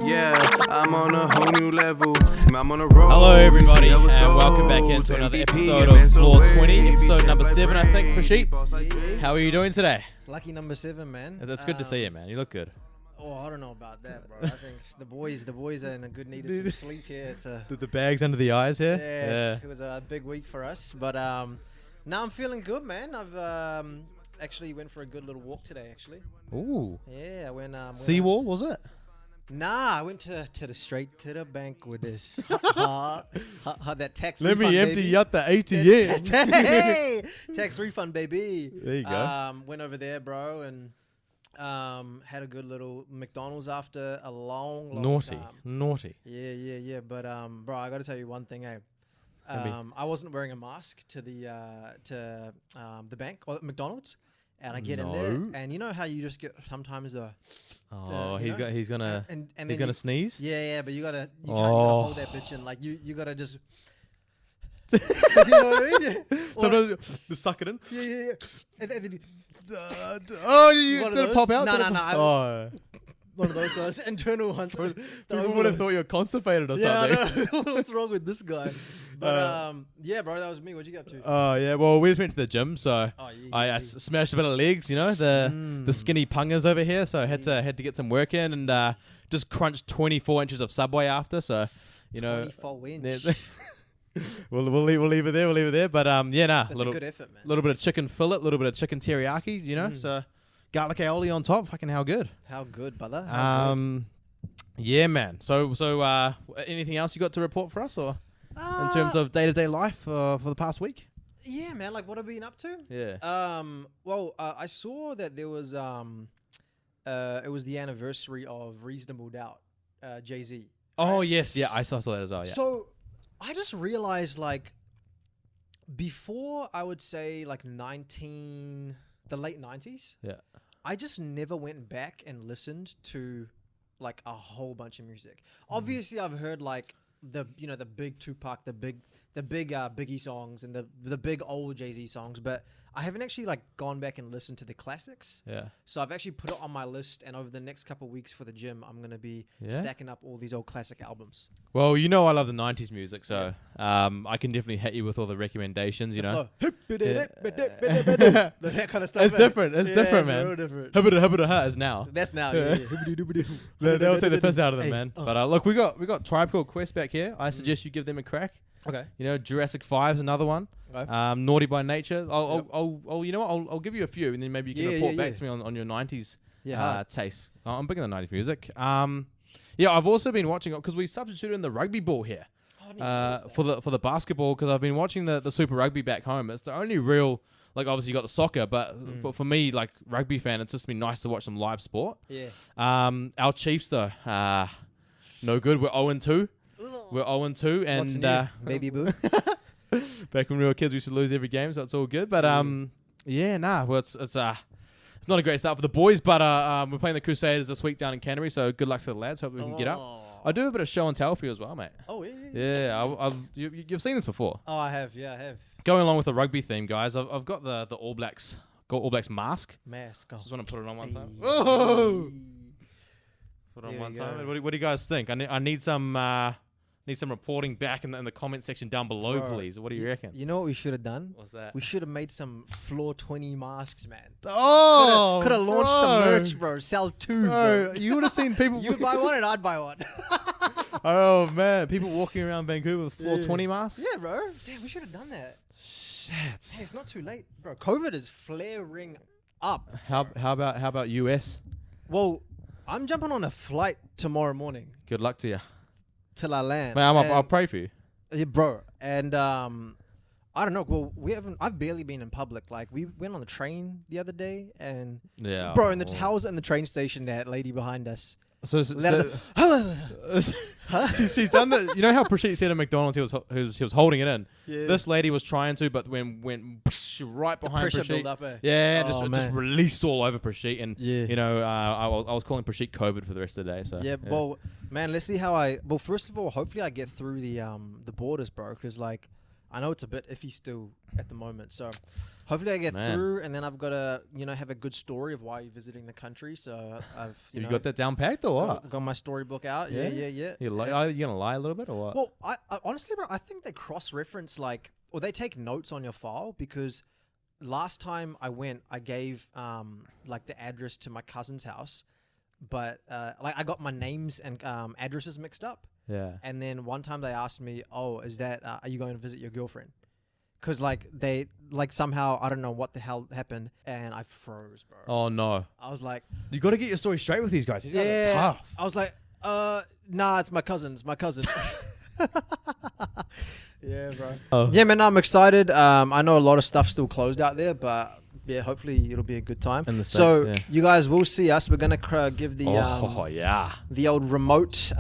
Yeah, I'm on a whole new level. I'm on a road. Hello everybody, and welcome back into another episode of Floor 20, episode number 7, I think, Prashit. How are you doing today? Lucky number 7, man. It's good to see you, man. You look good. Oh, I don't know about that, bro. I think the boys are in a good need of some sleep here. The bags under the eyes here? Yeah. It was a big week for us, but now I'm feeling good, man. I've actually went for a good little walk today, actually. Ooh. Yeah, I went. Seawall, was it? Nah, I went to the straight to the bank with this. That tax Let refund, me empty baby. out the ATM. Hey, tax refund, baby. There you go. Went over there, bro, and had a good little McDonald's after a long time. Naughty. Yeah. But bro, I got to tell you one thing, I wasn't wearing a mask to the bank or McDonald's, and I get in there, and you know how you just get sometimes he's gonna sneeze. Yeah, but you gotta hold that bitch in, like you gotta just. You know what I mean? Sometimes just suck it in. Yeah. And then you did it pop out? No. One of those ones, internal ones. People would have thought you were constipated or something. I know. What's wrong with this guy? But yeah, bro, that was me. What'd you get up to? Oh yeah, well we just went to the gym, so I smashed a bit of legs. You know the skinny pungers over here, so I had to get some work in and just crunched 24 inches of Subway after. So you know, 24 inch. we'll leave it there. But That's a good effort, man. A little bit of chicken fillet, a little bit of chicken teriyaki. You know, so garlic aioli on top. Fucking how good. How good, brother. Yeah, man. So anything else you got to report for us, or in terms of day-to-day life for the past week? Yeah, man. Like, what have you been up to? Yeah. Well, I saw that there was it was the anniversary of Reasonable Doubt, Jay-Z. Oh right? yes, yeah. I saw that as well. Yeah. So I just realized, like, before I would say like the late 90s. Yeah. I just never went back and listened to like a whole bunch of music. Obviously, I've heard like the big Tupac, the big Biggie songs and the big old Jay-Z songs, but I haven't actually like gone back and listened to the classics. Yeah. So I've actually put it on my list, and over the next couple of weeks for the gym, I'm gonna be stacking up all these old classic albums. Well, you know I love the 90s music, so I can definitely hit you with all the recommendations, you know. That kind of stuff. It's different. It's different, man. Real different. Hubba is now. That's now. They'll take the piss out of them, man. But look, we got Tribe Called Quest back here. I suggest you give them a crack. Okay. You know, Jurassic 5's another one. Okay. Naughty by Nature. I'll you know what? I'll give you a few, and then maybe you can report back to me on your 90s taste. I'm big in the 90s music. Yeah, I've also been watching, because we substituted in the rugby ball here for the basketball, because I've been watching the Super Rugby back home. It's the only real, like, obviously you got the soccer, but for me, like, rugby fan, it's just been nice to watch some live sport. Yeah. Our Chiefs though, no good. We're 0-2. We're 0-2, and what's new, baby boo? Back when we were kids, we used to lose every game, so it's all good. But well, it's not a great start for the boys, but we're playing the Crusaders this week down in Canterbury, so good luck to the lads. Hope we can get up. I do a bit of show and tell for you as well, mate. Oh yeah. Yeah, you've seen this before. Oh, I have. Yeah, I have. Going along with the rugby theme, guys, I've got the All Blacks mask. Mask. Just want to put it on one time. Oh! Put it on one time. What do you guys think? I need some. Need some reporting back in the comment section down below, please. What do you reckon? You know what we should have done? What's that? We should have made some Floor20 masks, man. Oh! Could have launched the merch, bro. Sell 2, bro. You would have seen people... You buy one and I'd buy one. Oh, man. People walking around Vancouver with Floor20 masks? Yeah, bro. Damn, we should have done that. Shit. Hey, it's not too late, bro. COVID is flaring up. How about US? Well, I'm jumping on a flight tomorrow morning. Good luck to you. Till I land. Man, I'll pray for you. Yeah, bro. And I don't know. Well, I've barely been in public. Like, we went on the train the other day, and bro, in the towers in the train station, that lady behind us. So she's done that. You know how Prashit said at McDonald's he was holding it in. Yeah. This lady was trying to, but went right behind pressure Prashit. Build up, Yeah, just released all over Prashit, and you know, I was calling Prashit COVID for the rest of the day. So yeah. Well, man, let's see how well, first of all, hopefully I get through the borders, bro, because like I know it's a bit iffy still at the moment. So hopefully I get Man. through, and then I've got to, have a good story of why you're visiting the country. So I've, You got that down packed or what? got my storybook out. Yeah. Are you gonna lie a little bit or what? Well, I honestly, bro, I think they cross-reference or they take notes on your file, because last time I went, I gave the address to my cousin's house, but I got my names and addresses mixed up. Yeah. And then one time they asked me, "Oh, is that are you going to visit your girlfriend?" Because they somehow, I don't know what the hell happened, and I froze, bro. Oh no. I was like, You got to get your story straight with these guys. These guys are tough. I was like, nah, it's my cousin. It's my cousin. Yeah, bro. Oh. Yeah, man, I'm excited. I know a lot of stuff's still closed out there, but yeah, hopefully it'll be a good time. In the States, so yeah. you guys will see us. We're gonna give the yeah. the old remote.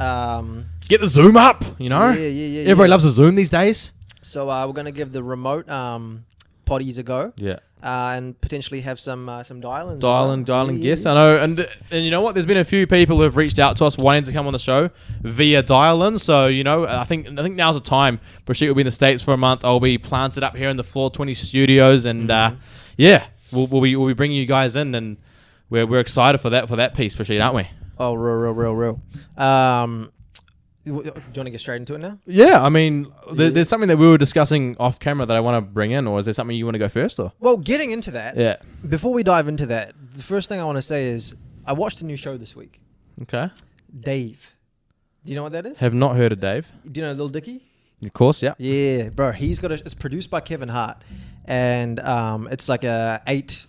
Get the Zoom up, Yeah. Everybody loves a Zoom these days. So we're gonna give the remote potties a go. Yeah. And potentially have some dial-ins. Dial-in guests. I know, and you know what? There's been a few people who have reached out to us wanting to come on the show via dial-in. So I think now's the time. Brigitte will be in the States for a month. I'll be planted up here in the Floor20 studios, and we'll be bringing you guys in, and we're excited for that piece, Brigitte, aren't we? Oh, real. Do you want to get straight into it now? Yeah, I mean, there's something that we were discussing off camera that I want to bring in, or is there something you want to go first, or? Well, getting into that. Yeah. Before we dive into that, the first thing I want to say is I watched a new show this week. Okay. Dave. Do you know what that is? Have not heard of Dave. Do you know Lil Dicky? Of course, yeah. Yeah, bro. It's produced by Kevin Hart, and it's like a 8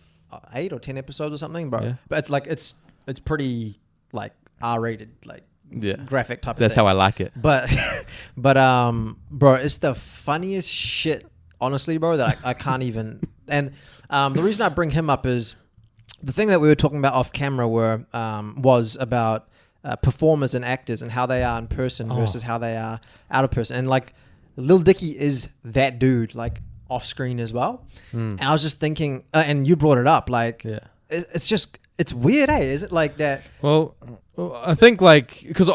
or 10 episodes or something, bro. Yeah. But it's pretty like R-rated, like. Yeah. Graphic type of That's thing. how I like it. But bro, it's the funniest shit, honestly, bro, that I can't even. And the reason I bring him up is the thing that we were talking about off camera was about performers and actors and how they are in person versus how they are out of person. And like Lil Dicky is that dude, like off screen as well. And I was just thinking, and you brought it up, like it's weird, eh? Is it like that? Well, I think like because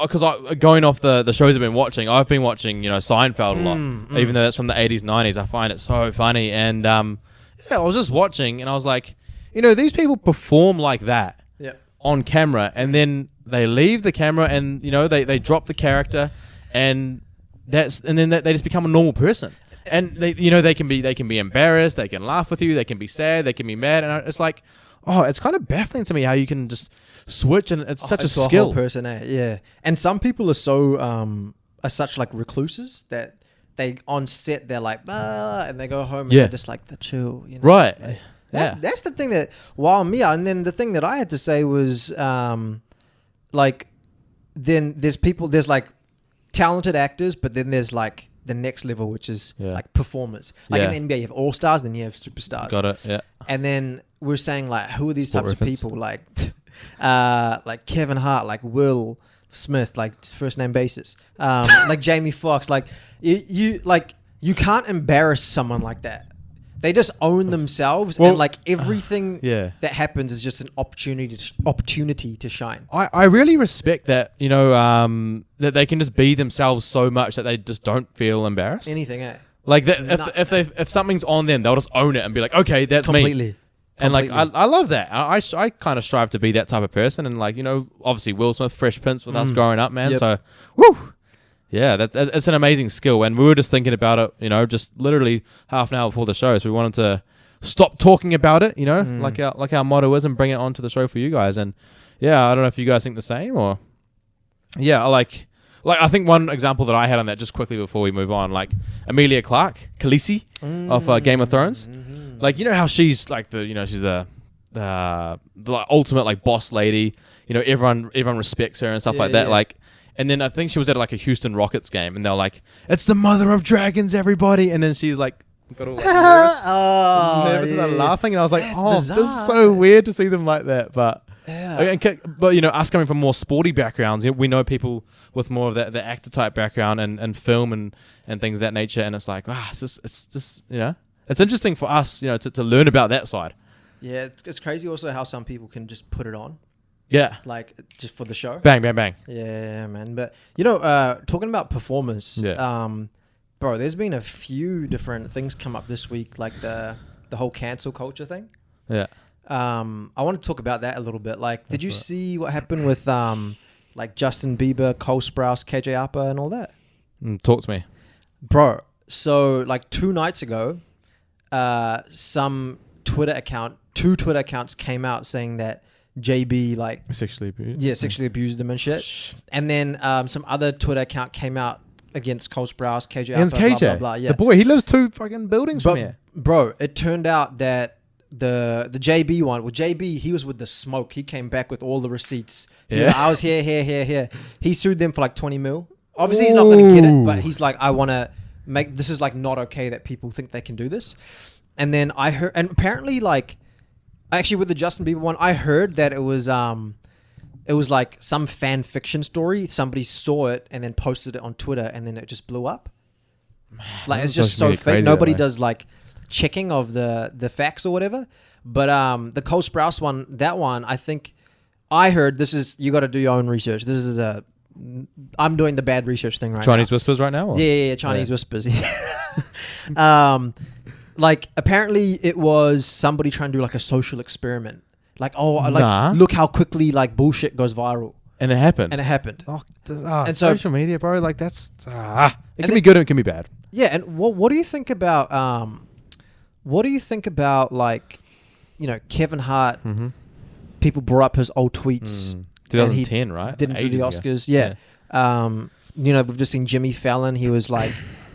going off the shows I've been watching, Seinfeld a lot, even though that's from the 80s, 90s. I find it so funny, and I was just watching, and I was like, these people perform like that on camera, and then they leave the camera, and they drop the character, and then they just become a normal person, and they can be embarrassed, they can laugh with you, they can be sad, they can be mad, and it's like. Oh, it's kind of baffling to me how you can just switch, and it's such a skill. Whole person, yeah. And some people are are such like recluses that they on set they're like, and they go home and they're just like the chill, Right. Like, yeah. That's the thing that wowed me out. And then the thing that I had to say was, like, then there's like talented actors, but then there's like the next level, which is like performers. Like in the NBA, you have all stars, then you have superstars. Got it. Yeah. And then we're saying like, who are these Sport types reference. of people? Like Kevin Hart, like Will Smith, like first name basis, like Jamie Foxx. Like you can't embarrass someone like that. They just own themselves, and like everything that happens is just an opportunity to shine. I really respect that, that they can just be themselves so much that they just don't feel embarrassed. Anything, eh? Like that, if something's on them, they'll just own it and be like, okay, that's Completely. me. And like I love that. I kind of strive to be that type of person, and like obviously Will Smith, Fresh Prince with us growing up, man. Yep. So, woo. Yeah, it's an amazing skill, and we were just thinking about it, just literally half an hour before the show. So we wanted to stop talking about it, like our motto is, and bring it onto the show for you guys. And yeah, I don't know if you guys think the same, or like I think one example that I had on that just quickly before we move on, like Emilia Clarke, Khaleesi of Game of Thrones, like how she's like she's the ultimate like boss lady, everyone respects her and stuff like that, like. And then I think she was at like a Houston Rockets game, and they're like, "It's the mother of dragons, everybody!" And then she's like, got all like nervous and laughing, and I was like, this is so weird to see them like that. But us coming from more sporty backgrounds, we know people with more of the actor type background and film and things of that nature, and it's like, it's just it's interesting for us, to learn about that side. Yeah, it's crazy also how some people can just put it on. Yeah. Like, just for the show. Bang, bang, bang. Yeah, man. But, talking about performers, Bro, there's been a few different things come up this week, like the whole cancel culture thing. Yeah. I want to talk about that a little bit. Like, did you see what happened with like Justin Bieber, Cole Sprouse, KJ Apa, and all that? Talk to me, bro. So like 2 nights ago, some two Twitter accounts came out saying that JB like sexually abused. Yeah, sexually abused them and shit. And then some other Twitter account came out against Cole Sprouse, KJ Apa, KJ, blah, blah, blah. Yeah. the boy, he lives 2 fucking buildings from here. Bro, it turned out that the JB one, well, JB, he was with the smoke. He came back with all the receipts. Yeah. I was here. He sued them for like 20 mil. Obviously, he's not going to get it, but he's like, I want to make, this is like not okay that people think they can do this. And then I heard, and apparently like, actually with the Justin Bieber one, I heard that it was like some fan fiction story. Somebody saw it and then posted it on Twitter and then it just blew up. Like, it's just so fake. Nobody does like checking of the facts or whatever. But the Cole Sprouse one, that one, I think I heard, this is, you got to do your own research. This is I'm doing the bad research thing right Chinese now. whispers right now? Or? Yeah, Chinese whispers. Like, apparently it was somebody trying to do like a social experiment. Like, look how quickly like bullshit goes viral. And it happened. And social media, bro, like that's it can be good and it can be bad. Yeah, and what do you think about like, you know, Kevin Hart? Mm-hmm. People brought up his old tweets. 2010, right? Didn't do the Oscars. Yeah. You know, we've just seen Jimmy Fallon. He was like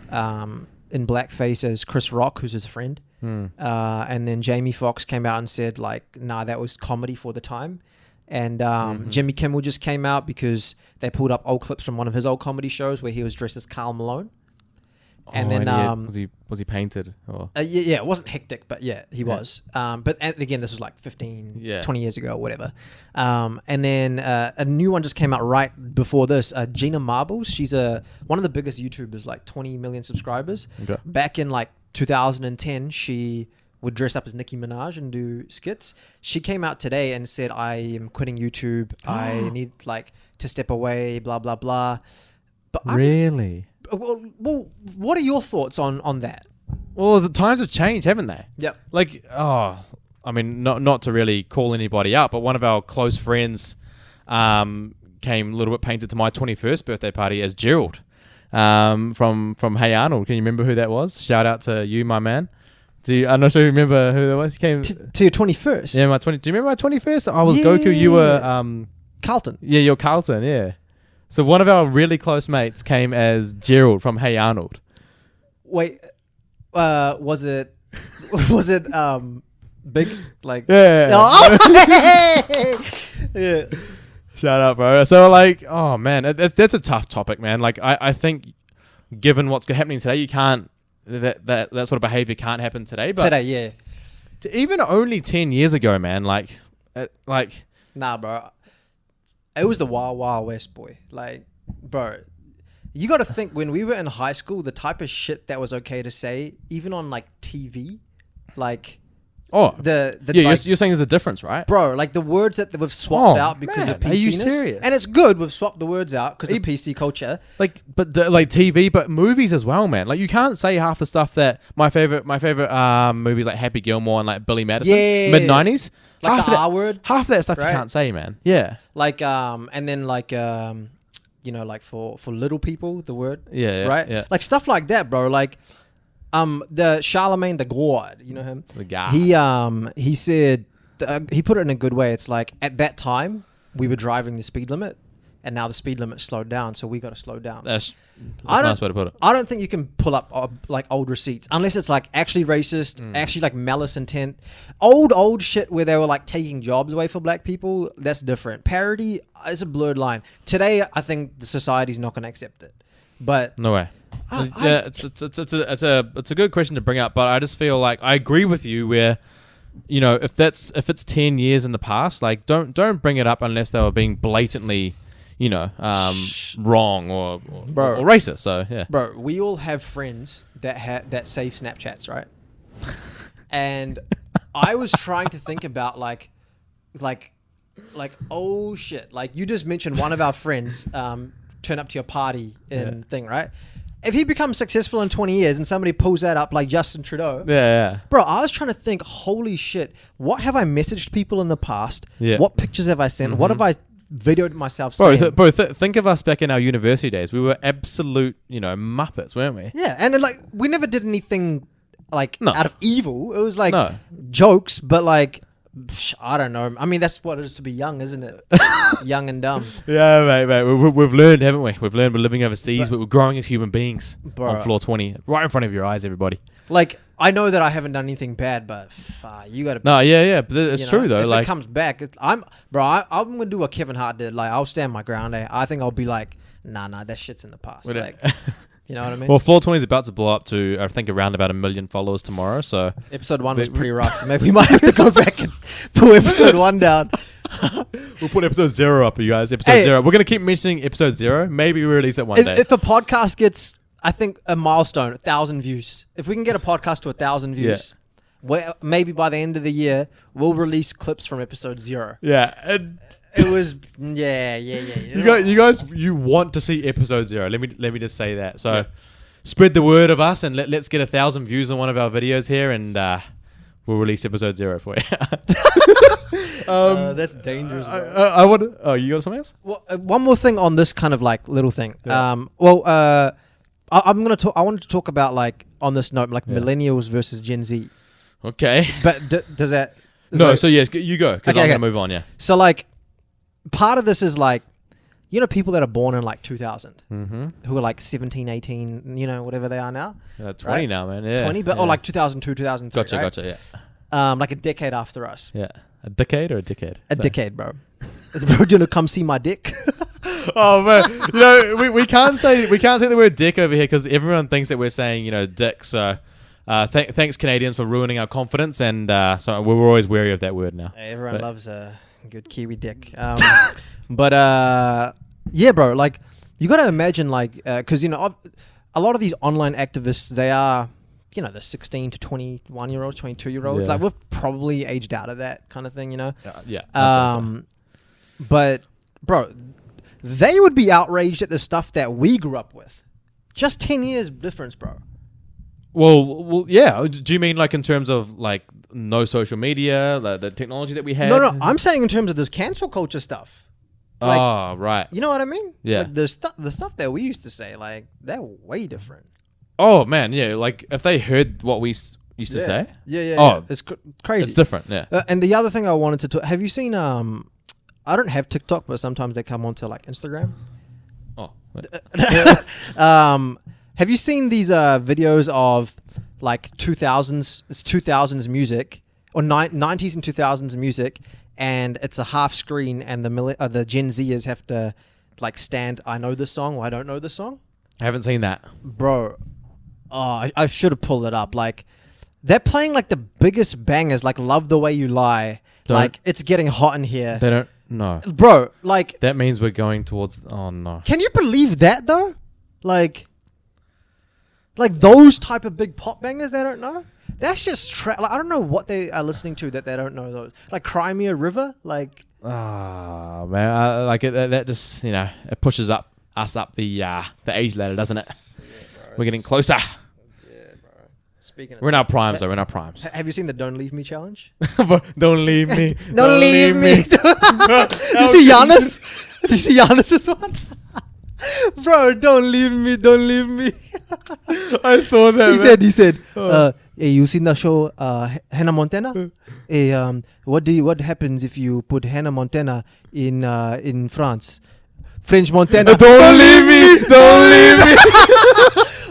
in blackface as Chris Rock, who's his friend. And then Jamie Foxx came out and said like, nah, that was comedy for the time. And Jimmy Kimmel just came out because they pulled up old clips from one of his old comedy shows where he was dressed as Karl Malone. And then was he painted? Or? Yeah, it wasn't hectic, but yeah, he was. But again, this was like 15, 20 years ago or whatever. And then a new one just came out right before this. Gina Marbles, she's one of the biggest YouTubers, like 20 million subscribers. Okay. Back in like 2010, she would dress up as Nicki Minaj and do skits. She came out today and said, I am quitting YouTube. I need like to step away, blah, blah, blah. But really? Well, what are your thoughts on that? Well, the times have changed, haven't they? Yep. Like, I mean, not to really call anybody out, but one of our close friends came a little bit painted to my 21st birthday party as Gerald from Hey Arnold. Can you remember who that was? Shout out to you, my man. I'm not sure you remember who that was. He came to your 21st? Yeah, do you remember my 21st? I was Goku. You were... Carlton. Yeah, you're Carlton, yeah. So one of our really close mates came as Gerald from Hey Arnold. Wait, was it big? Like yeah. Yeah. Shout out, bro. So like, oh man, that's a tough topic, man. Like I think, given what's happening today, you can't that sort of behavior can't happen today. But today, yeah. Even only 10 years ago, man. Like. Nah, bro. It was the Wild Wild West, boy. Like, bro, you got to think when we were in high school, the type of shit that was okay to say, even on like TV, like, you're saying there's a difference, right, bro? Like the words that we've swapped out because of PC. Are you serious? And it's good we've swapped the words out because of PC culture. Like, but like TV, but movies as well, man. Like you can't say half the stuff that my favorite movies like Happy Gilmore and like Billy Madison, mid 90s. Like half the R word. Half that stuff right? You can't say, man. Yeah. Like and then like you know, like for little people, the word. Yeah. Right. Yeah. Like stuff like that, bro. Like the Charlemagne the God, you know him. The guy. He said he put it in a good way. It's like at that time we were driving the speed limit, and now the speed limit slowed down, so we got to slow down. That's a nice way to put it. I don't think you can pull up like old receipts unless it's like actually racist, actually like malice intent. Old shit where they were like taking jobs away from black people, that's different. Parody is a blurred line. Today, I think the society's not going to accept it. But no way. It's a good question to bring up, but I just feel like I agree with you where, you know, if it's 10 years in the past, like don't bring it up unless they were being blatantly, you know, wrong or racist. So yeah, bro, we all have friends that save Snapchats, right? And I was trying to think about like oh shit, like you just mentioned one of our friends turn up to your party thing, right? if he becomes successful in 20 years and somebody pulls that up like Justin Trudeau, Yeah. bro, I was trying to think, holy shit, what have I messaged people in the past? Yeah. What pictures have I sent? What have I videoed myself Bro, saying? think of us back in our university days. We were absolute, muppets, weren't we? Yeah, and then, like, we never did anything like out of evil. It was like jokes, but like, I don't know. I mean, that's what it is to be young, isn't it? Young and dumb. Yeah, mate. We've learned, haven't we? We've learned we're living overseas, but we're growing as human beings on Floor 20, right in front of your eyes, everybody. Like, I know that I haven't done anything bad, but you got to. No, yeah, but it's true though. If like, it comes back, I'm gonna do what Kevin Hart did. Like, I'll stand my ground. I think I'll be like, nah, that shit's in the past. Like, you know what I mean? Well, Floor 20 is about to blow up to, I think, around about 1 million followers tomorrow. So episode 1 was pretty rough. Maybe we might have to go back and pull episode 1 down. We'll put episode 0 up, you guys. Episode 0. We're gonna keep mentioning episode 0. Maybe we release it one day. If a podcast gets, I think, a milestone, 1,000 views. If we can get a podcast to 1,000 views, maybe by the end of the year, we'll release clips from episode 0. Yeah. And it was, yeah. You guys, you want to see episode 0. Let me just say that. So spread the word of us and let's get 1,000 views on one of our videos here and we'll release episode 0 for you. That's dangerous. I want to, oh, you got something else? Well, one more thing on this kind of like little thing. Yeah. I wanted to talk about, like, on this note, like millennials versus Gen Z. Okay. But does that? No. So yes, you go because I'm gonna move on. Yeah. So like, part of this is like, people that are born in like 2000, who are like 17, 18, whatever they are now. 20 right? now, man. Yeah. 20, but or like 2002, 2003. Gotcha. Yeah. Like a decade after us. Yeah. A decade or a decade? A decade, bro. Bro, do you want to come see my dick? Oh man, we can't say the word dick over here because everyone thinks that we're saying dick. So thanks Canadians for ruining our confidence, and so we're always wary of that word now. Everyone loves a good Kiwi dick. But yeah, bro. Like, you got to imagine, like, because a lot of these online activists, they are the 16 to 21-year-olds, 22-year-olds. Yeah. Like, we've probably aged out of that kind of thing, Yeah. But bro, they would be outraged at the stuff that we grew up with. Just 10 years difference, bro. Well, yeah. Do you mean like in terms of like no social media, like the technology that we had? No. I'm saying in terms of this cancel culture stuff. Like, oh, right. You know what I mean? Yeah. Like the stuff that we used to say, like, they're way different. Oh man, yeah. Like if they heard what we used to say. Yeah. Oh, it's crazy. It's different. Yeah. And the other thing I wanted to talk. Have you seen? I don't have TikTok, but sometimes they come onto like Instagram. Oh. Have you seen these videos of like 2000s? It's 2000s music or 90s and 2000s music, and it's a half screen, and the Gen Zers have to like stand. I know this song, or I don't know this song. I haven't seen that, bro. Oh, I should have pulled it up. Like, they're playing like the biggest bangers, like "Love the Way You Lie." Like, it's getting hot in here. They don't. No, bro. Like, that means we're going towards. Oh no! Can you believe that though? Like those type of big pop bangers they don't know. That's just like, I don't know what they are listening to that they don't know those. Like Crimea River. Like, oh man, like that just it pushes us up the age ladder, doesn't it? Yeah, we're getting closer. We're in our primes, though. We're in our primes. Have you seen the "Don't Leave Me" challenge? Don't leave me. Don't leave me. You see Giannis? Did you see Giannis's one? Bro, don't leave me. Don't leave me. I saw that. He said, hey, you seen the show Hannah Montana? Hey, what happens if you put Hannah Montana in France? French Montana. Don't leave me. Don't leave me.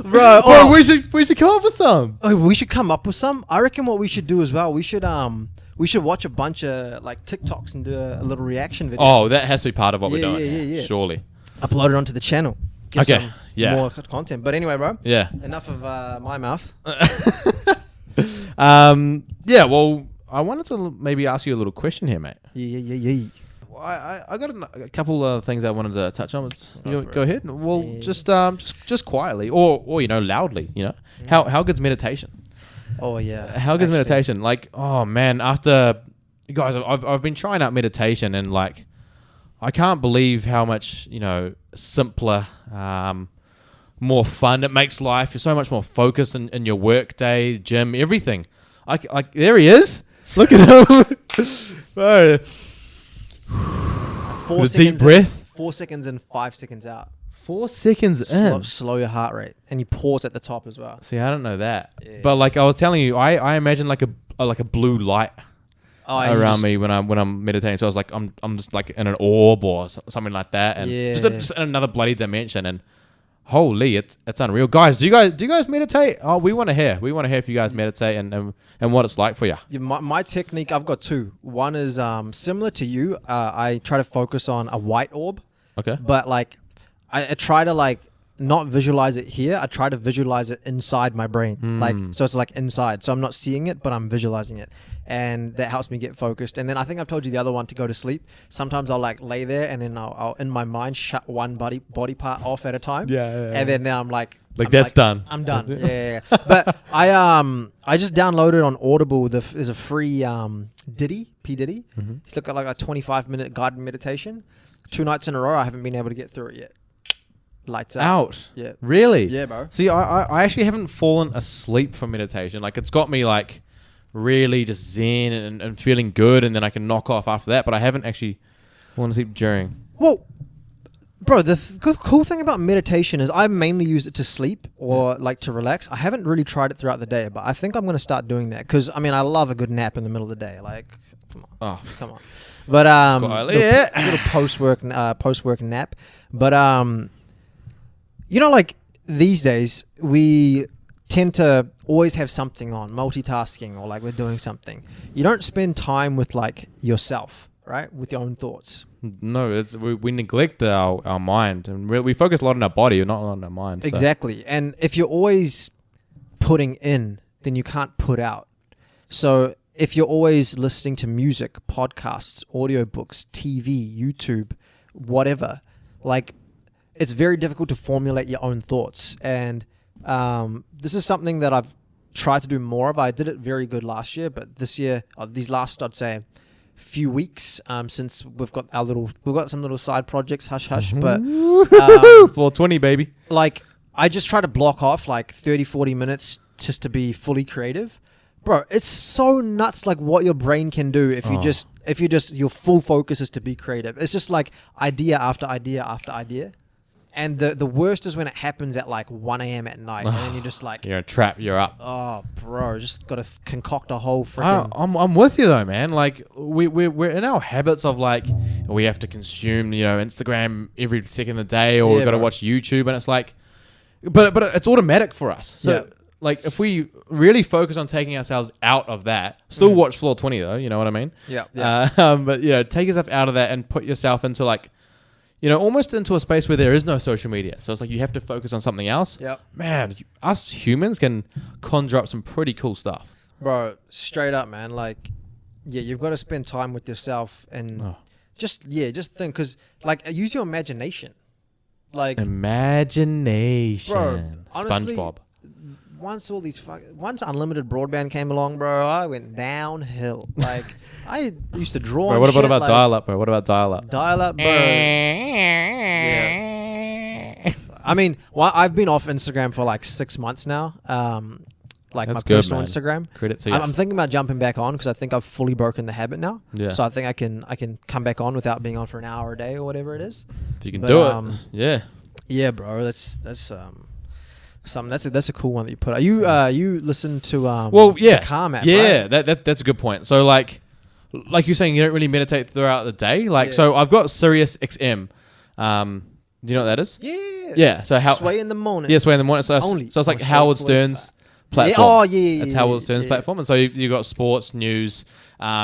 Bro, we should come up with some. Oh, we should come up with some. I reckon what we should do as well, we should watch a bunch of like TikToks and do a little reaction video. Oh, that has to be part of what we're doing. Yeah. Surely. Upload it onto the channel. Give some more content. But anyway, bro. Yeah. Enough of my mouth. Yeah. Well, I wanted to maybe ask you a little question here, mate. Yeah. I got a couple of things I wanted to touch on. Go ahead. Well, just quietly or loudly. How good's meditation? Oh yeah. How good's meditation? Like, oh man, after you guys, I've been trying out meditation and like, I can't believe how much simpler, more fun. It makes life so much more focused in your work day, gym, everything. There he is. Look at him. Bro. 4 deep breath. 4 seconds in, 5 seconds out. 4 seconds in. Slow your heart rate, and you pause at the top as well. See, I don't know that, but like I was telling you, I imagine like a blue light around me when I'm meditating. So I was like, I'm just like in an orb or something like that, and just in another bloody dimension. And holy, it's unreal, guys. Do you guys meditate? Oh, we want to hear. We want to hear if you guys meditate and what it's like for you. Yeah, my technique, I've got two. One is similar to you. I try to focus on a white orb. Okay. But like, I try to like not visualize it here. I try to visualize it inside my brain. Like, so it's like inside. So I'm not seeing it, but I'm visualizing it. And that helps me get focused. And then I think I've told you the other one, to go to sleep. Sometimes I'll like lay there and then I'll in my mind shut one body part off at a time. Yeah. And then now I'm like done. I'm done. Yeah. But I just downloaded on Audible. There's a free P Diddy. He's got like a 25-minute guided meditation. 2 nights in a row, I haven't been able to get through it yet. Lights out. Yeah. Really? Yeah, bro. See, I actually haven't fallen asleep from meditation. Like, it's got me like really just zen and feeling good, and then I can knock off after that. But I haven't actually fallen asleep during. Well, bro, the cool thing about meditation is I mainly use it to sleep or like to relax. I haven't really tried it throughout the day, but I think I'm going to start doing that because, I mean, I love a good nap in the middle of the day. Like, come on. But little post-work nap. But you know, like these days we tend to always have something on, multitasking, or like we're doing something. You don't spend time with like yourself, right? With your own thoughts. No, we neglect our mind, and we focus a lot on our body, not on our mind. Exactly. And if you're always putting in, then you can't put out. So if you're always listening to music, podcasts, audiobooks, TV, YouTube, whatever, like, it's very difficult to formulate your own thoughts. And this is something that I've tried to do more of. I did it very good last year, but this year, these last, I'd say, few weeks, since we've got some little side projects, hush, but Floor20, baby. Like, I just try to block off like 30, 40 minutes just to be fully creative. Bro, it's so nuts, like what your brain can do if your full focus is to be creative. It's just like idea after idea after idea. And the worst is when it happens at like 1 a.m. at night, and then you're just like, you're trapped, you're up. Oh, bro, just got to concoct a whole freaking. I'm with you though, man. Like we're in our habits of like we have to consume, Instagram every second of the day, or we've got to watch YouTube, and it's like, but it's automatic for us. So like if we really focus on taking ourselves out of that, still watch Floor20 though, you know what I mean? Yeah. But take yourself out of that and put yourself into like, almost into a space where there is no social media. So it's like you have to focus on something else. Yep. Man, us humans can conjure up some pretty cool stuff. Bro, straight up, man. Like, yeah, you've got to spend time with yourself and just think. Because, like, use your imagination. Like, imagination. Bro, honestly, SpongeBob. Once unlimited broadband came along, bro, I went downhill. Like, I used to draw. Bro, what about dial-up, bro? What about dial-up? Dial-up, bro. Yeah. I mean, I've been off Instagram for like 6 months now. Like that's my personal Instagram. Credit to you. I'm thinking about jumping back on because I think I've fully broken the habit now. Yeah. So I think I can come back on without being on for an hour a day or whatever it is. If you can do it, yeah. Yeah, bro. That's a cool one that you put. Are you listen to the Calm app? Yeah, right? that's a good point. So like you're saying, you don't really meditate throughout the day. Like so, I've got Sirius XM. Do you know what that is? Yeah. Yeah. So Sway in the morning. Yeah, Sway in the morning. So it's like Howard Stern's platform. Oh yeah. It's Howard Stern's platform, and so you got sports, news,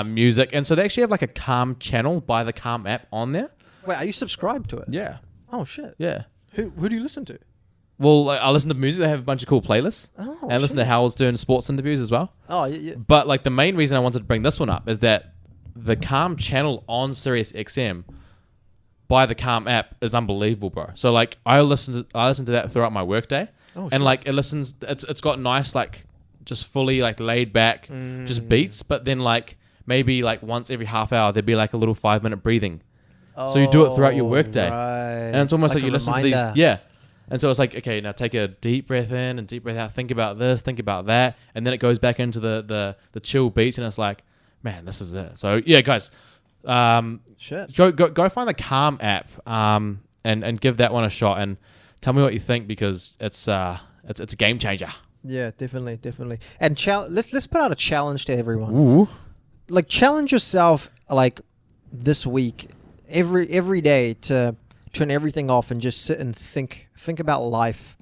music, and so they actually have like a Calm channel by the Calm app on there. Wait, are you subscribed to it? Yeah. Oh shit. Yeah. Who do you listen to? Well, I listen to music. They have a bunch of cool playlists. Oh, and I listen to Howard Stern sports interviews as well. Oh, yeah. But like the main reason I wanted to bring this one up is that the Calm channel on Sirius XM by the Calm app is unbelievable, bro. So like I listen to that throughout my workday. Oh, and like it's got nice like just fully like laid back just beats, but then like maybe like once every half hour there'd be like a little 5-minute breathing. So you do it throughout your workday. Right. And it's almost like you listen to these And so it's like, okay, now take a deep breath in and deep breath out. Think about this, think about that. And then it goes back into the chill beats. And it's like, man, this is it. So, yeah, guys, go find the Calm app and give that one a shot. And tell me what you think, because it's a game changer. Yeah, definitely. And let's put out a challenge to everyone. Ooh. Like, challenge yourself, like, this week, every day to turn everything off and just sit and think about life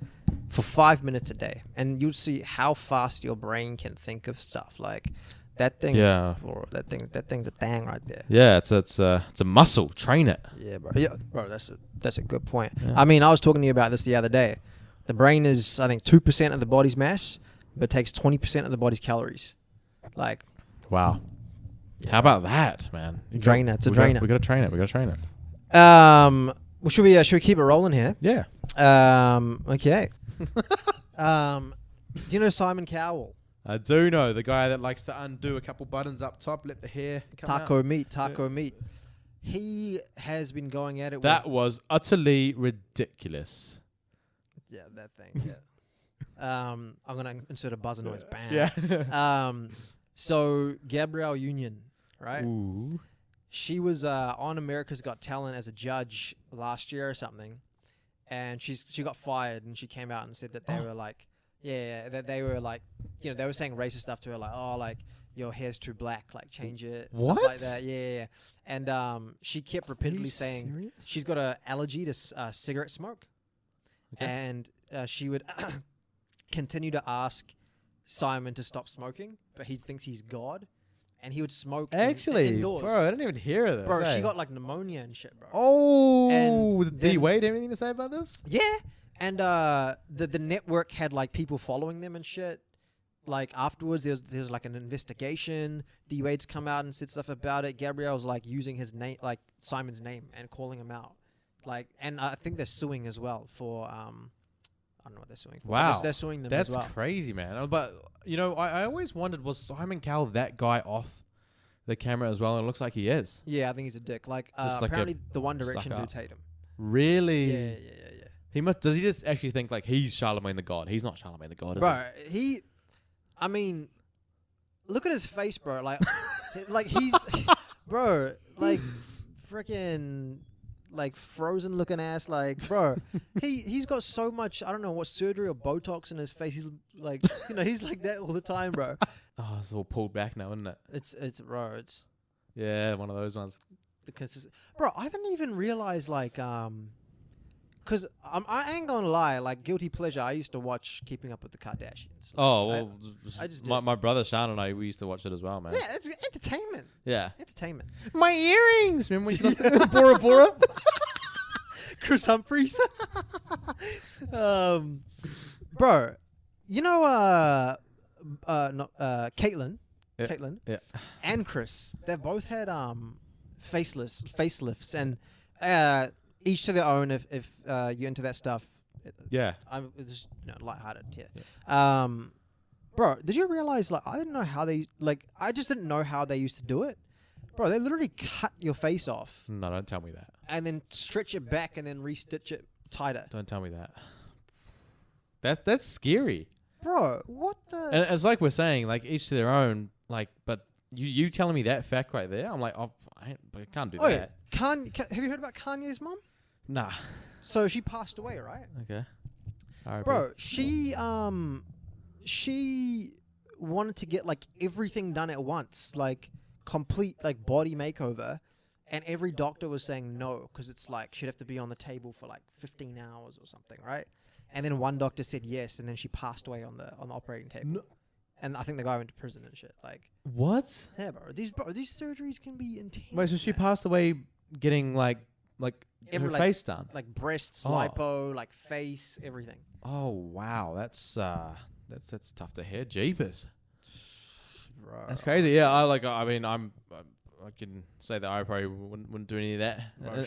for 5 minutes a day, and you'll see how fast your brain can think of stuff. Like that thing, that thing's a thing right there. Yeah, it's a muscle. Train it. Yeah, bro. That's a good point. Yeah. I mean, I was talking to you about this the other day. The brain is, I think, 2% of the body's mass, but takes 20% of the body's calories. Like, wow. Yeah. How about that, man? Drainer. It's a drainer. We gotta train it. Well, should we keep it rolling here? Yeah. Okay. Do you know Simon Cowell? I do know, the guy that likes to undo a couple buttons up top, let the hair come out. Taco meat. He has been going at it. That was utterly ridiculous. Yeah, that thing. Yeah. I'm gonna insert a buzzer noise. Bam. Yeah. So Gabrielle Union, right? Ooh. She was on America's Got Talent as a judge last year or something, and she got fired, and she came out and said that they were like, that they were like, you know, they were saying racist stuff to her, like, oh, like, your hair's too black, like, change it, what? stuff like that. Yeah. And she kept repeatedly saying she's got an allergy to cigarette smoke, and she would continue to ask Simon to stop smoking, but he thinks he's God. And he would smoke indoors. Bro, I didn't even hear of this. Bro, she got like pneumonia and shit, bro. Oh, and D Wade, anything to say about this? Yeah, and the network had like people following them and shit. Like afterwards, there's like an investigation. D Wade's come out and said stuff about it. Gabrielle's like using his name, like Simon's name, and calling him out. Like, and I think they're suing as well for I don't know what they're suing for. Wow. They're suing them That's as well. That's crazy, man. But, you know, I always wondered, was Simon Cowell that guy off the camera as well? And it looks like he is. Yeah, I think he's a dick. Like, apparently the One Direction dudes hate him. Really? Yeah. He must. Does he just actually think, like, he's Charlemagne the God? He's not Charlemagne the God, is he? I mean, look at his face, bro. Like, like he's... bro, like, freaking... like frozen looking ass, like, bro, he's got so much, I don't know what surgery or Botox in his face. He's like, you know, he's like that all the time, bro. Oh, it's all pulled back now, isn't it? It's yeah, one of those ones. Bro, I didn't even realize, like, because I ain't gonna lie, like, guilty pleasure, I used to watch Keeping Up with the Kardashians. Like, oh, well, I just my brother Sean and I, we used to watch it as well, man. Yeah, it's entertainment. Yeah. Entertainment. My earrings! Remember when she got Bora Bora? Chris Humphries. Bro, you know, Caitlyn. Yeah. Caitlyn. Yeah. And Chris, they've both had facelifts, and each to their own. If you're into that stuff, yeah, I'm just lighthearted here. Yeah. Bro, did you realize? Like, I didn't know how they I just didn't know how they used to do it. Bro, they literally cut your face off. No, don't tell me that. And then stretch it back and then re-stitch it tighter. Don't tell me that. That's scary. Bro, what the? And it's like we're saying, like, each to their own. Like, but you telling me that fact right there, I'm like, I can't do that. Yeah. Have you heard about Kanye's mom? Nah. So she passed away, right? Okay. All right, bro, she wanted to get like everything done at once, like complete like body makeover, and every doctor was saying no because it's like she'd have to be on the table for like 15 hours or something, right? And then one doctor said yes, and then she passed away on the operating table. No. And I think the guy went to prison and shit. Like what? Yeah, bro. These surgeries can be intense. Wait, so she passed away getting like her face done, like breasts, lipo, like face, everything. Oh wow, that's tough to hear. Jeepers. Bro, that's crazy. Yeah, I can say that I probably wouldn't do any of that,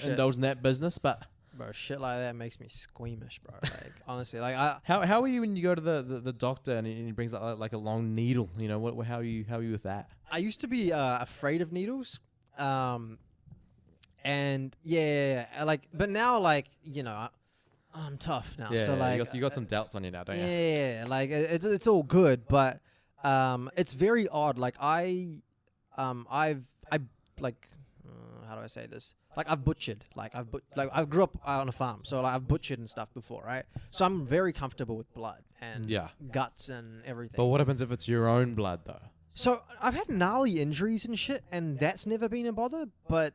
indulge in that business, but bro, shit like that makes me squeamish, bro. Like honestly, like how are you when you go to the doctor and he brings like a long needle? You know how are you with that? I used to be afraid of needles, and yeah, like, but now like you know, I'm tough now. Yeah, so like you got some doubts on you now, don't you? Yeah, like it's all good, but it's very odd. Like I like how do I say this? Like I've butchered. Like I grew up on a farm, so like I've butchered and stuff before, right? So I'm very comfortable with blood and guts and everything. But what happens if it's your own blood though? So I've had gnarly injuries and shit, and that's never been a bother. But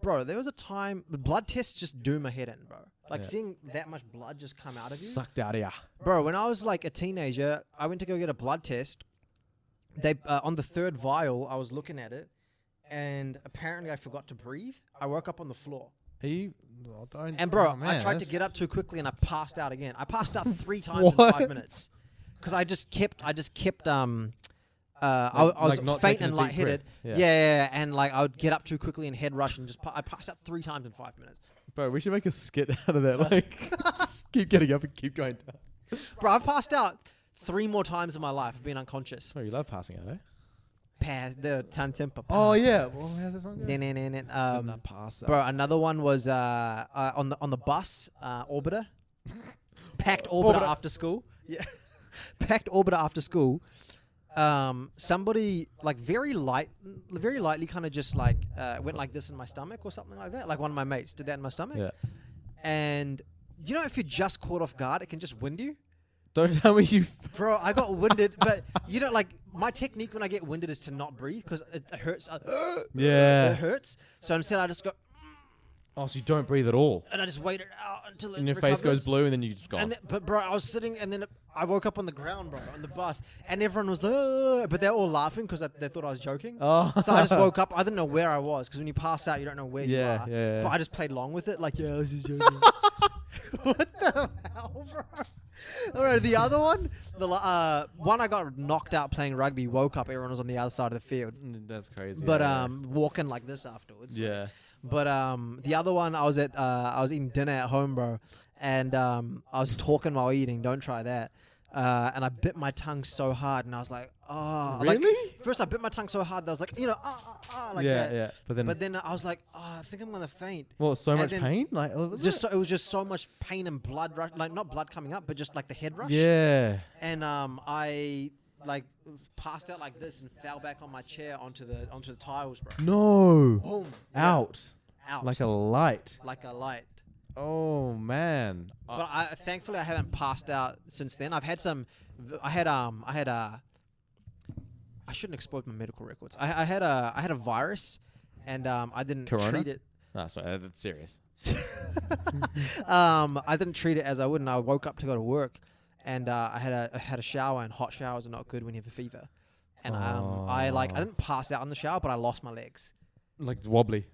bro, there was a time blood tests just do my head in, bro. Like seeing that much blood just come out of you, sucked out of ya, bro. When I was like a teenager, I went to go get a blood test. They on the third vial, I was looking at it, and apparently I forgot to breathe. I woke up on the floor. And bro, I tried to get up too quickly, and I passed out again. I passed out 3 times in 5 minutes because I just kept I was not faint taking and a deep lightheaded. breath. Yeah, and like I would get up too quickly and head rush and just I passed out 3 times in 5 minutes. Bro, we should make a skit out of that. Like, just keep getting up and keep going down. Bro, I've passed out 3 more times in my life. I've been unconscious. Oh, you love passing out, eh? The ton temper. Oh yeah. Well, how's that song go? Pass that. Bro, another one was on the bus, Orbiter. Packed Orbiter after school. Yeah. Packed Orbiter after school. Somebody like very lightly kind of just like went like this in my stomach or something like that. Like one of my mates did that in my stomach. Yeah. And you know, if you're just caught off guard, it can just wind you. Don't tell me you. Bro, I got winded, but you know, like my technique when I get winded is to not breathe because it hurts. Yeah. It hurts. So instead, I just go. Oh, so you don't breathe at all. And I just waited out until it and your recovers. face goes blue, and then you just go. But bro, I was sitting, and then I woke up on the ground, bro, on the bus, and everyone was like, but they're all laughing because they thought I was joking. Oh. So I just woke up. I didn't know where I was because when you pass out, you don't know where you are. Yeah. But I just played along with it, like, yeah, this is joking. What the hell, bro? All right, the other one, one I got knocked out playing rugby. Woke up, everyone was on the other side of the field. That's crazy. But walking like this afterwards. Yeah. But the other one, I was eating dinner at home, bro, and I was talking while eating. Don't try that. And I bit my tongue so hard, and I was like, oh. Really? Like, first, I bit my tongue so hard that I was like, you know, like that. Yeah. But then I was like, oh, I think I'm gonna faint. Well, so much pain, like it was just so much pain and blood rush, like not blood coming up, but just like the head rush. Yeah. And I like passed out like this and fell back on my chair onto the tiles, bro. No. Boom. Out. Like a light. Oh man. But thankfully I haven't passed out since then. I shouldn't exploit my medical records. I had a virus, and I didn't treat it. No, sorry, that's serious. I didn't treat it as I would, and I woke up to go to work, and I had a shower, and hot showers are not good when you have a fever. And I didn't pass out in the shower, but I lost my legs. Like wobbly.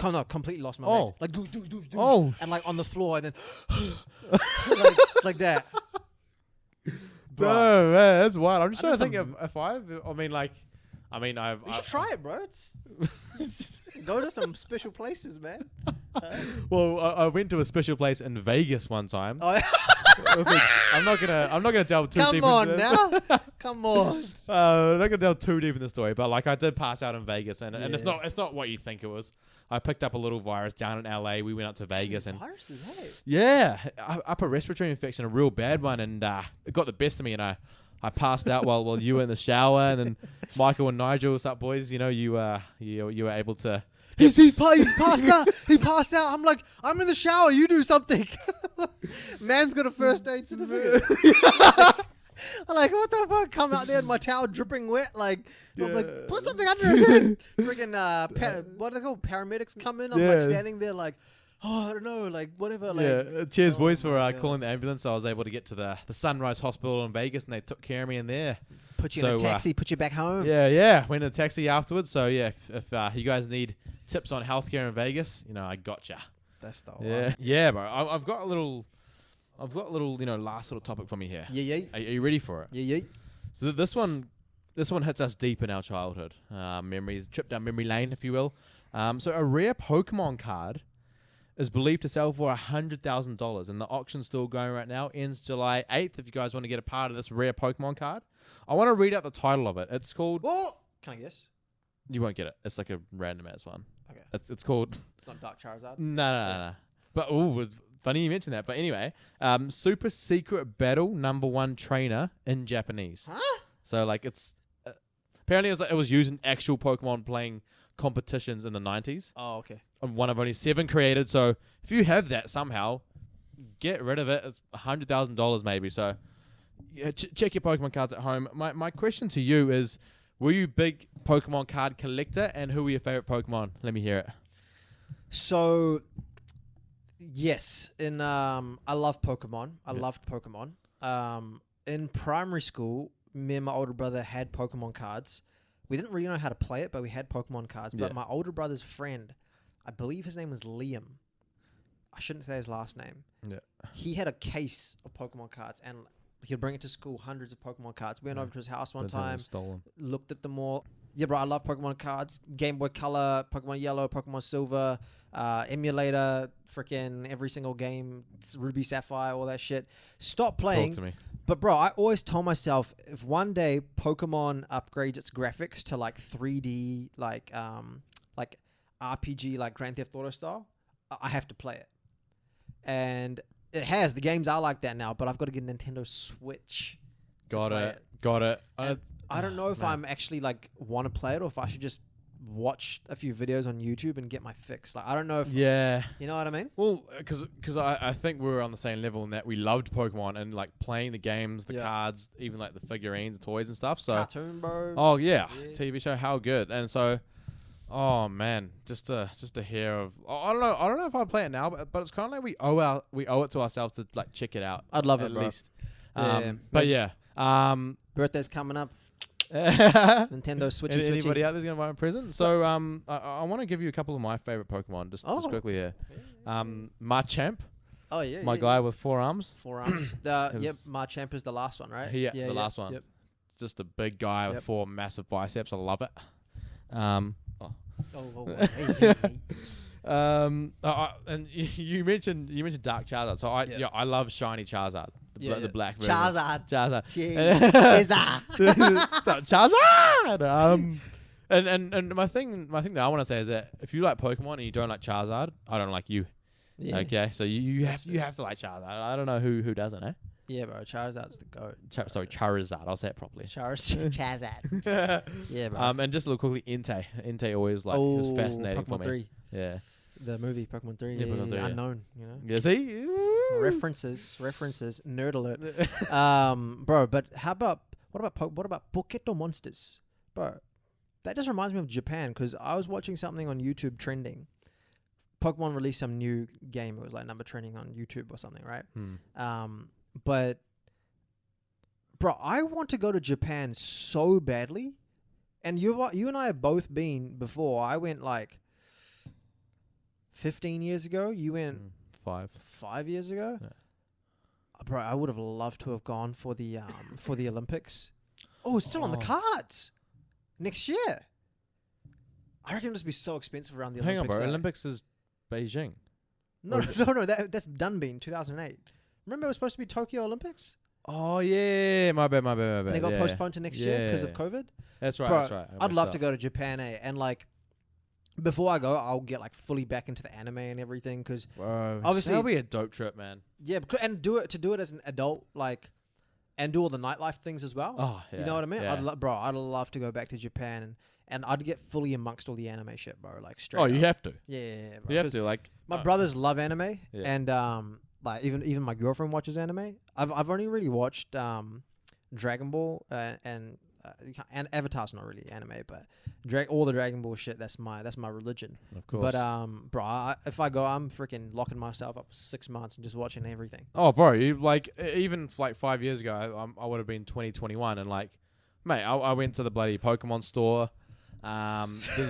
No, completely lost my legs. Like do. Oh. And like on the floor, and then like that. Bro, man, that's wild. I'm just trying to think if I've. You should try it, bro. Go to some special places, man. Well, I went to a special place in Vegas one time. Oh, I'm not gonna delve too deep. Come on now. Come on. I'm not gonna delve too deep in the story, but like I did pass out in Vegas, and it's not what you think it was. I picked up a little virus down in LA. We went up to Vegas, and viruses, hey? Yeah, upper respiratory infection, a real bad one, and it got the best of me, and I passed out while you were in the shower, and then Michael and Nigel, what's up, boys? You know, you were able to. He's passed out. He passed out. I'm like, I'm in the shower. You do something. Man's got a first aid certificate. I'm like, what the fuck? Come out there and my towel dripping wet. Like, I'm like, put something under his head. Freaking, what are they called? Paramedics come in. I'm like standing there like, oh, I don't know, like whatever. Like, cheers, boys, for calling the ambulance. I was able to get to the Sunrise Hospital in Vegas, and they took care of me in there. Put you in a taxi, put you back home. Yeah. Went in a taxi afterwards. So yeah, if you guys need tips on healthcare in Vegas, I gotcha. That's the one. Yeah, bro. I've got a little, last little topic for me here. Yeah. Are you ready for it? Yeah. So this one hits us deep in our childhood memories, trip down memory lane, if you will. So a rare Pokemon card is believed to sell for $100,000, and the auction's still going right now. Ends July 8th. If you guys want to get a part of this rare Pokemon card, I want to read out the title of it. It's called. Oh, can I guess? You won't get it. It's like a random ass one. Okay. It's called. It's not Dark Charizard. No. But funny you mentioned that. But anyway, super secret battle #1 trainer in Japanese. Huh? So like it's apparently it was used in actual Pokemon playing competitions in the 90s. Oh, okay. And one of only 7 created. So if you have that somehow, get rid of it. It's $100,000 maybe. So yeah, check your Pokemon cards at home. My question to you is, were you a big Pokemon card collector, and who were your favorite Pokemon? Let me hear it. So, yes, I love Pokemon. I loved Pokemon. In primary school, me and my older brother had Pokemon cards. We didn't really know how to play it, but we had Pokemon cards. But my older brother's friend, I believe his name was Liam. I shouldn't say his last name. Yeah. He had a case of Pokemon cards, and he'd bring it to school, hundreds of Pokemon cards. We went over to his house one time, looked at them all. Yeah, bro, I love Pokemon cards. Game Boy Color, Pokemon Yellow, Pokemon Silver, emulator, freaking every single game, Ruby Sapphire, all that shit. Stop playing. Talk to me. But bro, I always told myself, if one day Pokemon upgrades its graphics to like 3D, like RPG, like Grand Theft Auto style, I have to play it. And it has. The games are like that now, but I've got to get a Nintendo Switch. Got it. I don't know if I'm actually like want to play it, or if I should just watch a few videos on YouTube and get my fix. Like, I don't know if you know what I mean. Well, because I think we were on the same level in that we loved Pokemon and like playing the games, the cards, even like the figurines, the toys and stuff. So cartoon, bro. Oh yeah, TV show, how good. And so, oh man, just to hear of. I don't know if I'd play it now, but it's kind of like we owe it to ourselves to like check it out. I'd love it, at bro. least. But yeah. Birthday's coming up. Nintendo Switchy. Anybody out there's gonna buy a present? So I want to give you a couple of my favorite Pokemon just quickly here. Machamp. Oh yeah. My guy with 4 arms. 4 arms. Machamp is the last one, right? Yeah, the last one. Yep. It's just a big guy with 4 massive biceps. I love it. And you mentioned Dark Charizard. So I love shiny Charizard. The black version. Charizard. So Charizard. And my thing that I want to say is that if you like Pokemon and you don't like Charizard, I don't like you. Yeah. Okay, so you have to like Charizard. I don't know who doesn't, eh? Yeah, bro. Charizard's the goat. Charizard. I'll say it properly. Charizard. Yeah, bro. And just a little quickly, Entei always was fascinating Pokemon for me. 3. Yeah. The movie Pokemon 3. Yeah, Pokemon 3, unknown, you know. Yeah, see? References. Nerd alert. Bro, but what about Poketo Monsters? Bro, that just reminds me of Japan, because I was watching something on YouTube trending. Pokemon released some new game. It was like number trending on YouTube or something, right? But bro, I want to go to Japan so badly. And you and I have both been before. I went like 15 years ago. You went 5 years ago. Yeah. Bro, I would have loved to have gone for the Olympics. Oh, it's still on the cards next year. I reckon it'll just be so expensive around the Olympics. Hang on, bro. Olympics is Beijing. No. That's done been 2008. Remember, it was supposed to be Tokyo Olympics. Oh yeah, my bad. And they got postponed to next year because of COVID. That's right. Bro, that's right. I'd love to go to Japan, and like before I go, I'll get like fully back into the anime and everything, because obviously that'll be a dope trip, man. Yeah, and do it as an adult, like, and do all the nightlife things as well. Oh, yeah. You know what I mean? Yeah. I'd love to go back to Japan and I'd get fully amongst all the anime shit, bro. Like straight. Oh, up. you have to. Yeah, bro. You have to. Like my brothers love anime, and like even my girlfriend watches anime. I've only really watched Dragon Ball and Avatar's not really anime, but all the Dragon Ball shit, that's my religion. Of course. But bro, if I go, I'm freaking locking myself up for 6 months and just watching everything. Oh, bro, you like even like 5 years ago, I would have been 2021, and like, mate, I went to the bloody Pokemon store. There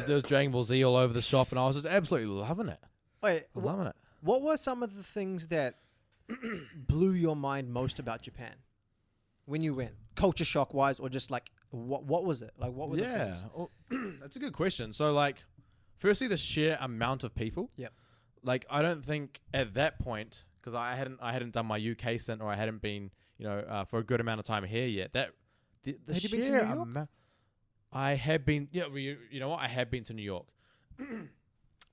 was Dragon Ball Z all over the shop, and I was just absolutely loving it. Wait, loving it. What were some of the things that blew your mind most about Japan when you went, culture shock wise, or just like what was it like? What were the things? Well, that's a good question. So like, firstly, the sheer amount of people. Yep. Like, I don't think at that point, because I hadn't done my UK stint, or I hadn't been for a good amount of time here yet. That the Had you sheer been to New York? I have been. Yeah, you know what? I have been to New York.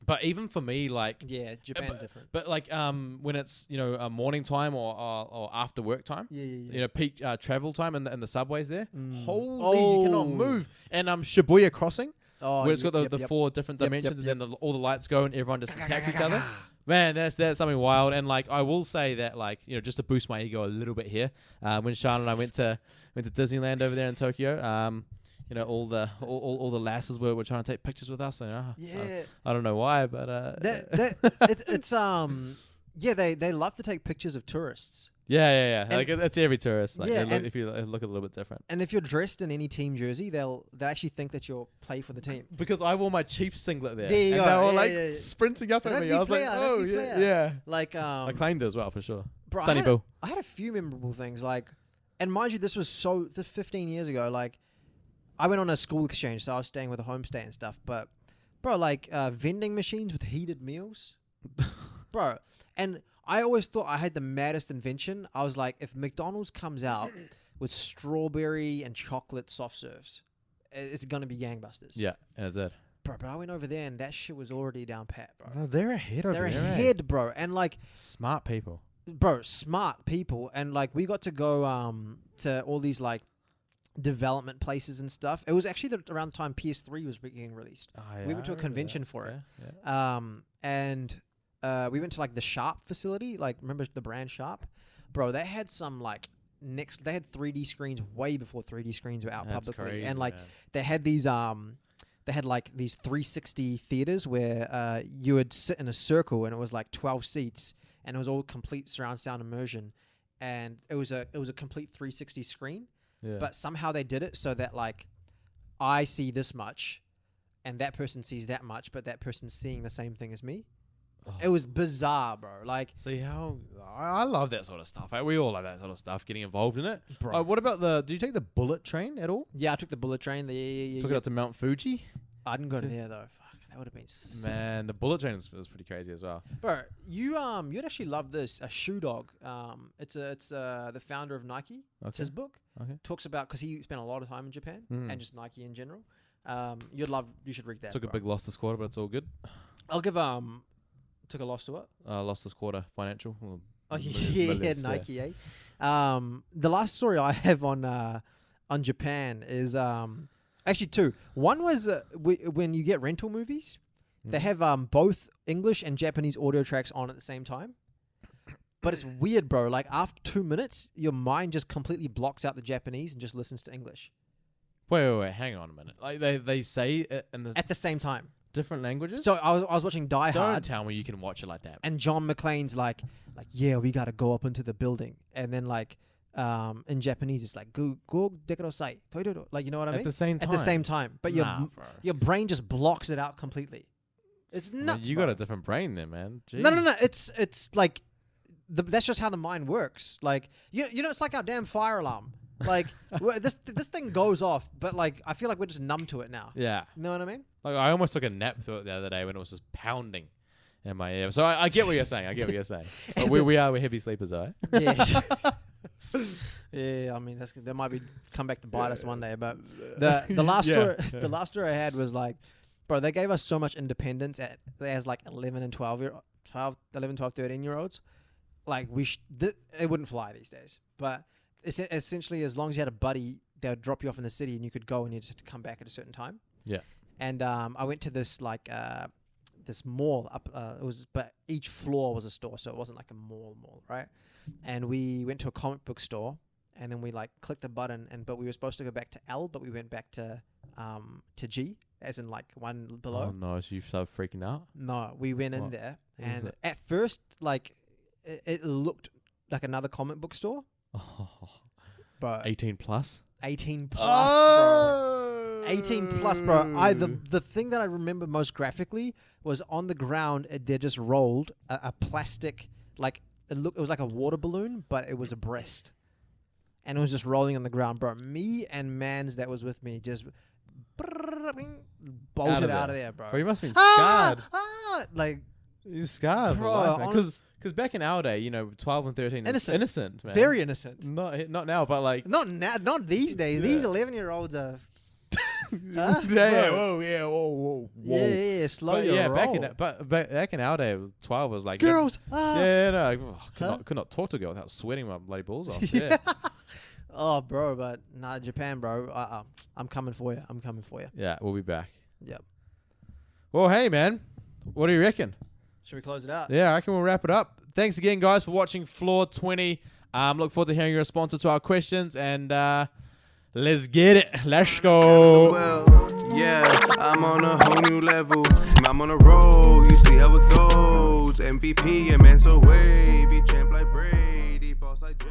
But even for me, like Japan different. But like when it's morning time or after work time, peak travel time in the subways there, holy, you cannot move. And Shibuya Crossing, where it's got the 4 different dimensions, and then all the lights go and everyone just attacks each other. Man, that's something wild. And like I will say that just to boost my ego a little bit here, when Sean and I went to Disneyland over there in Tokyo, all the lasses were trying to take pictures with us. And, I don't know why, but they love to take pictures of tourists. Yeah. Like it's every tourist. Like if you look a little bit different. And if you're dressed in any team jersey, they'll actually think that you'll play for the team. Because I wore my Chiefs singlet there. There you go. They were sprinting up at me. I was like, oh yeah. Like I claimed it as well for sure. Bro, Sunny Bill. I had a few memorable things. Like, and mind you, this was 15 years ago. Like, I went on a school exchange, so I was staying with a homestay and stuff. But, bro, like vending machines with heated meals, bro, and I always thought I had the maddest invention. I was like, if McDonald's comes out with strawberry and chocolate soft serves, it's going to be gangbusters. Yeah, that's it. Bro, but I went over there and that shit was already down pat, bro. Oh, they're ahead over there. They're ahead, bro. And like... Smart people. Bro, smart people. And like we got to go to all these like development places and stuff. It was actually around the time PS3 was getting released. Oh, yeah, we went to a convention for it. Yeah. And... we went to like the Sharp facility, like remember the brand Sharp? Bro, they had some like they had 3D screens way before 3D screens were out publicly. Crazy, and like they had these they had like these 360 theaters where you would sit in a circle and it was like 12 seats and it was all complete surround sound immersion and it was a complete 360 screen. Yeah. But somehow they did it so that like I see this much and that person sees that much, but that person's seeing the same thing as me. Oh. It was bizarre, bro. Like, see how I love that sort of stuff. We all love that sort of stuff. Getting involved in it, bro. What about did you take the bullet train at all? Yeah, I took the bullet train. Took it up to Mount Fuji. I didn't go there though. Fuck, that would have been sick. Man, the bullet train was pretty crazy as well. Bro, you'd actually love this. A Shoe Dog. It's the founder of Nike. Okay. It's his book. Okay. Talks about because he spent a lot of time in Japan and just Nike in general. You should read that. Took a big loss this quarter, but it's all good. I'll give Took a loss to what? Lost this quarter financial. Millions, Nike, eh? The last story I have on Japan is actually 2. One was when you get rental movies, they have both English and Japanese audio tracks on at the same time. But it's weird, bro. Like after 2 minutes, your mind just completely blocks out the Japanese and just listens to English. Wait, hang on a minute. Like they say it at the same time. Different languages? So I was watching Die Hard. Don't tell me you can watch it like that. And John McClane's like, yeah, we got to go up into the building. And then like, in Japanese, it's like, go dekurosai. Like, you know what I mean? At the same time? At the same time. But your brain just blocks it out completely. It's nuts, You got a different brain there, man. Jeez. No. It's like, that's just how the mind works. Like, you know, it's like our damn fire alarm. Like this thing goes off, but like I feel like we're just numb to it now. Yeah, you know what I mean? Like I almost took a nap through it the other day when it was just pounding in my ear. So I get what you're saying. But we're heavy sleepers, though. Yeah. Yeah. I mean, that might be come back to bite us one day. But the last story, the last story I had was like, bro, they gave us so much independence as like 11, 12, 13 year olds. Like it wouldn't fly these days, but. Essentially, as long as you had a buddy, they would drop you off in the city, and you could go, and you just had to come back at a certain time. Yeah. And I went to this this mall up. But each floor was a store, so it wasn't like a mall, right? And we went to a comic book store, and then we like clicked the button, but we were supposed to go back to L, but we went back to G, as in like one below. Oh no! So you started freaking out? No, we went in there, and at first, like it looked like another comic book store. Oh, bro. 18 plus? 18 plus, bro. 18 plus, bro. The thing that I remember most graphically was on the ground, they just rolled a plastic, like, it was like a water balloon, but it was a breast. And it was just rolling on the ground, bro. Me and Mans that was with me just bolted out of there, bro. Bro, you must have been scarred. Like, you're scarred, bro. Because back in our day, 12 and 13 is innocent, man. Very innocent. Not now, but like... Not these days. Yeah. These 11-year-olds are... Huh? Yeah, Bro. whoa. Yeah, slow But your yeah, roll. back in our day, 12 was like Girls. Yeah, no, Huh? could not talk to a girl without sweating my bloody balls off. Yeah. Oh, bro, but nah, Japan, bro. I'm coming for you. I'm coming for you. Yeah, we'll be back. Yep. Well, hey, man. What do you reckon? Should we close it out? Yeah, I reckon we'll wrap it up. Thanks again, guys, for watching Floor 20. Look forward to hearing your responses to our questions, and let's get it. Let's go. Well, yeah, I'm on a whole new level. I'm on a roll, you see how it goes. MVP, and man so wavy, champ like Brady, boss like Jay.